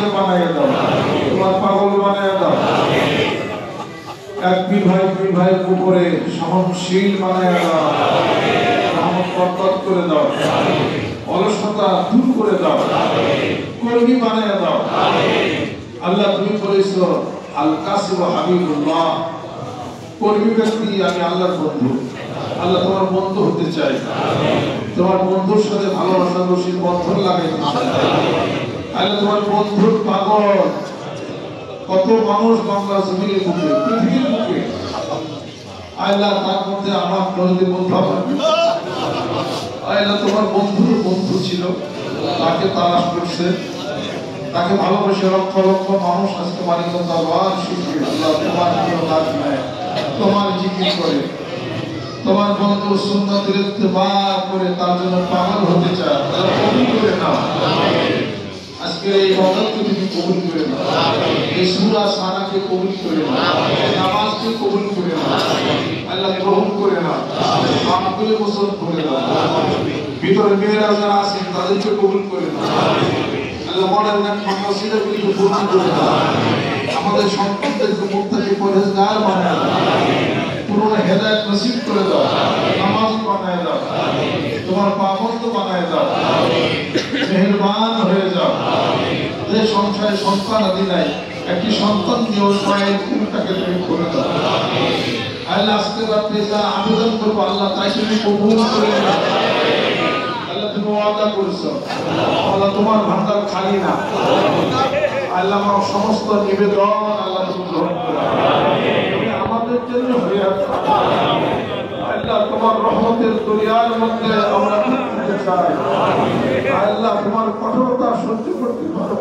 আশিক বানাইয়া দাও, তোমার পাগল বানাইয়া দাও। এক বিভাগের উপরে সহনশীল বানাইয়া দাও, রহমত বরকত করে দাও, অলসতা দূর করে দাও, কর্মী বানাইয়া দাও। আল্লাহ তুমি বলেছো আল কাসিম হাবিবুল্লাহ, কর্মী ব্যক্তি আমি আল্লাহর বন্ধু। আল্লাহ তোমার বন্ধু হতে চাই, তোমার বন্ধুর সাথে ভালোবাসা রশির বন্ধন লাগাইতে চাই। আল্লাহ তোমার বন্ধুর পাগল কত মানুষ বাংলা জমিনের বুকে, পৃথিবীর বুকে। আল্লাহ তার মধ্যে আমার বন্ধু বন্ধু আল্লাহ তোমার বন্ধুর বন্ধু ছিল, তাকে তালাশ করছে, তাকে ভালোবেসে লক্ষ লক্ষ মানুষ আজকে মানিকগঞ্জ দরবার শিখবে। আল্লাহ তোমার প্রিয় কাজ নেয়, তোমার জিকির করে, তোমার বন্ধু সুন্নতের ইত্তেবা করে তার জন্য পাগল হতে চায়। আল্লাহ কবুল করে নাও, আজকের এই ইবাদতকে তুমি কবুল করে নাও, এই সূরা সানাকে কবুল করে নাও, নামাজকে কবুল করে নাও। আল্লাহ গ্রহণ করে নাও, মাহফিলে মুসলমান করে দাও। ভিতরে মেয়েরা যারা আছেন তাদেরকে কবুল করে নাও। আল্লাহ মডার্ন মাদ্রাসাগুলিকে ভর্তি করে দাও, আমাদের সন্তানদেরকে মুত্তাকি পরহেজগার বানায় দাও, পুরো হেদায়েত নসিব করে দাও, নামাজ বানায় দাও, তোমার পাবন্দ বানায় দাও, মেহেরবান হয়ে যাও। যে সংসারে সন্তান আদি নাই, একটি সন্তান দিও, মায়ের কুলটাকে তুমি করে দাও। আল্লাহ আজকে রাতে যা আবেদন করবো আল্লাহ তাই তুমি কবুল করে নাও। আল্লাহ তুমি ওয়াদা করেছো, আল্লাহ তোমার ভান্ডার খালি না। আল্লাহ আমার সমস্ত নিবেদন আল্লাহ তুমি গ্রহণ করো, আমাদের জন্য হয়ে আছে। আল্লাহ তোমার রহমতের দরিয়ার মধ্যে আমরা ডুবতে চাই। আল্লাহ তোমার কঠোরতা সহ্য করতে পারো,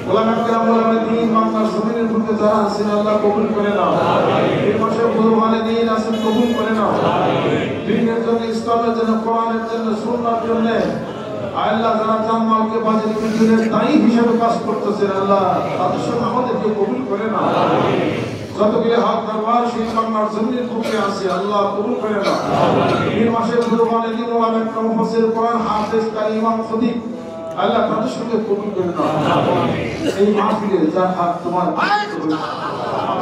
গোলাম আকরাম গোলামের দিন বাংলার জমিনের বুকে যারা আছেন আল্লাহ কবুল করে নাও। এই মাসে বুজুর্গানে দিন আছেন কবুল করে নাও। দ্বীনের জন্য, ইসলামের জন্য, কোরআনের জন্য, সুন্নাহর জন্য আল্লাহ যারা জানমালকে বাজি রেখে দায়ী হিসেবে কাজ করতেছেন আল্লাহ তাদের সঙ্গে আমাদেরকে কবুল করে নাও। যতগুলি হাত দরবার সেই বাংলার জমিনের বুকে আছে আল্লাহ কবুল করে নাও। এই মাসে বুজুর্গানে দিন ওলামা একরাম মুফাসসির কোরআন হাফেজ কারি ইমাম খতিব আল্লাহ তাদের সঙ্গে কবুল করে নাও। এই মাহফিলে যার হাত তোমার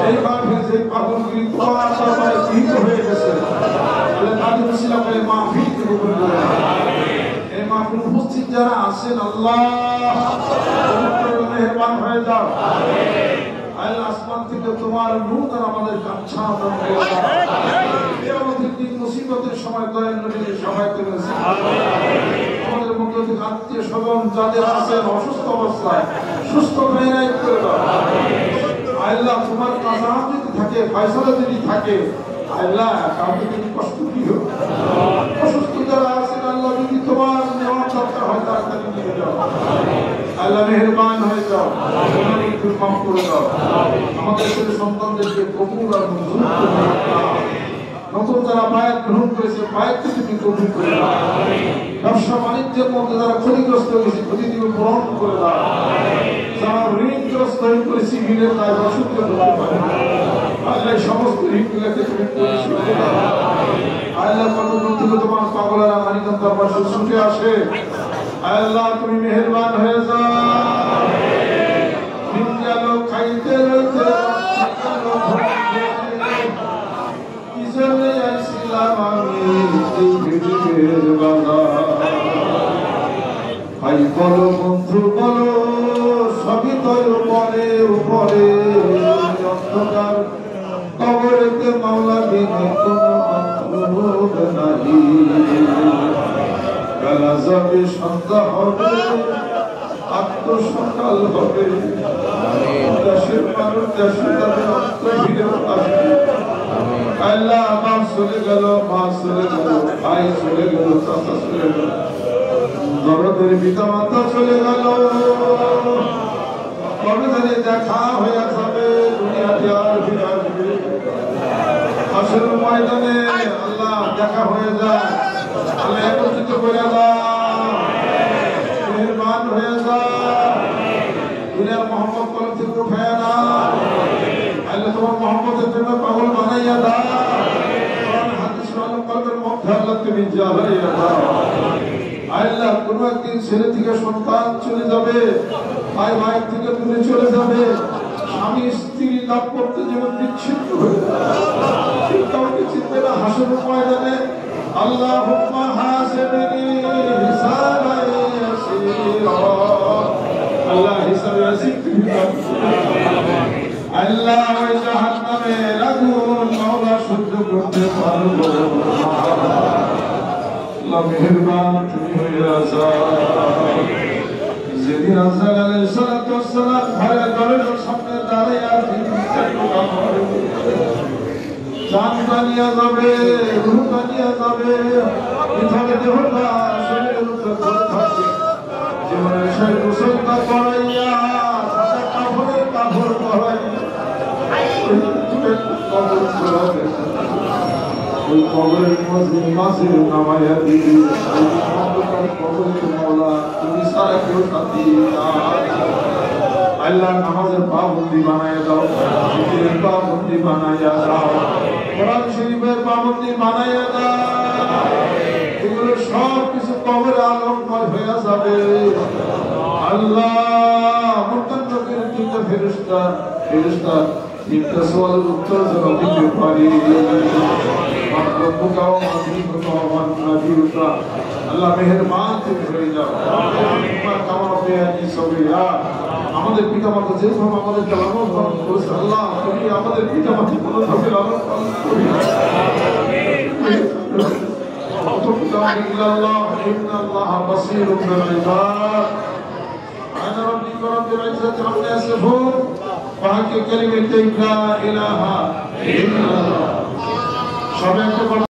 এই মাহফিল যে পাগলগুলি তোমার দরবারে গৃহীত হয়ে গেছে আল্লাহ তাদের উসিলা করে মাহফিলকে কবুল করে নাও। এই মাহফিল উপস্থিত যারা আছেন আল্লাহ মেহেরবান হয়ে যাও। আল্লাহ আসমান থেকে তোমার নূর আর আমাদের আচ্ছাদন করে দাও। কিয়ামতের দিন মুসিবতের সময় দয়াল নবীর সহায়তা নসিব আমাদের মধ্যে থেকে আত্মীয় স্বজন যাদের আছেন অসুস্থ অবস্থায় সুস্থ ফেরাই করে দাও। আল্লাহ তোমার কাজা যদি থাকে, ফয়সালা যদি থাকে আল্লাহ কাউকে যদি কষ্ট দিও। অসুস্থ যারা আছেন আল্লাহ যদি তোমার নেওয়ার দরকার হয় তাড়াতাড়ি নিয়ে যাও। আল্লাহ মেহেরবান হয়ে যাও, আমাদেরকে মাফ করে দাও। আমাদের ছেলে সন্তানদেরকে কবুল আর মঞ্জুর করে দাও। নতুন যারা বায়াত গ্রহণ করেছে বায়াতকে তুমি কবুল করে দাও। ব্যবসা বাণিজ্যের মধ্যে যারা ক্ষতিগ্রস্ত হয়েছে ক্ষতি তুমি পূরণ করে দাও। যারা ঋণগ্রস্ত হয়ে পড়েছে ঋণের দায় বসত করতে পারে আল্লাহ সমস্ত ঋণগুলোকে তুমি পরিশোধ করে দাও। আল্লাহ কত দূর থেকে তোমার পাগলেরা মানিকগঞ্জ দরবার ছুটে আসে আল্লাহ তুমি মেহেরবান হয়ে যাও। দিন গেল খাইতে রইতে কি জন্য আসছিলাম আমি এই পৃথিবীর বাজার। ভাই বলো বন্ধু বলো সবই তোর উপরে উপরে অন্ধকার কবরেতে মাওলা বিনে কোনো মাতলুব নাই। বেলা যাবে সন্ধ্যা হবে আত্মসকাল হবে দেশের মানুষ দেশে যাবে অন্তহীন আসবে। আল্লাহ আমার চলে গেল, মা চলে গেল, ভাই চলে গেল, চাচা চলে গেল, দরদের পিতা মাতা চলে গেল। কবে জানি দেখা হয়ে যাবে দুনিয়াতে আর ফিরে আসবে। আসল ময়দানে আল্লাহ দেখা হয়ে যায়। আল্লাহ একত্রিত করে দাও, মেহেরবান হয়ে যাও। দুনিয়ার মোহাম্মদ কলম থেকে উঠায় না আল্লাহ তোমার মোহাম্মদের জন্য পাগল বানাইয়া দাও। হাদিস আলম কলমের মধ্যে আল্লাহ তুমি জ্বালাইয়া দাও। আল্লাহ কোন একদিন ছেলে থেকে সন্তান চলে যাবে, ভাই ভাই থেকে দূরে চলে যাবে, স্বামী স্ত্রী দাম্পত্য জীবন বিচ্ছিন্ন হয়ে যাবে, কাউকে চিনবে না হাসরের ময়দানে। আল্লাহুম্মা হাসিবনি হিসাবান ইয়াসীরা, আল্লাহ হিসাবে আসিফ, আল্লাহ ওই জাহান্নামের আগুন মাওলা সহ্য করতে পারবো না। আল্লাহ মেহেরবান তুমি হইয়া যাও। যেদিন আজরাইল আলাইহিস সালাতু ওয়াস সালাম ঘরের দরজার সামনে দাঁড়াইয়া জানটা নিয়ে যাবে, রূহটা নিয়ে যাবে, ভিতরে দেহটা শরীরের উপরে ধরে থাকবে, জীবনের সেই গোসলটা করাইয়া সাদা কাপড় পরাইয়া কবর করাবে, ওই কবরের মাঝে নামাইয়া দিবি, কবরের মওলা তুমি সারা কেউ সাথী আল্লাহ নামাজের পাবন্দি বানাইয়া দাও, জিকিরের পাবন্দি বানাইয়া দাও, কোরআন শরীফের পাবন্দি বানাইয়া দাও, এগুলো সব কিছু কবরে আলোকময় হয়ে যাবে। আল্লাহ মুত্তাকিনের তিনটা ফেরেশতা তিনটা সওয়ালের উত্তর যেন দিতে পারি। আল্লাহ মেহেরবান তুমি হয়ে যাও। আমাদের পিতা মাতা যেভাবে আমাদের লালন পালন করেছে, আল্লাহ তুমি আমাদের পিতা মাতা কোনোভাবে লালন পালন করি সবাই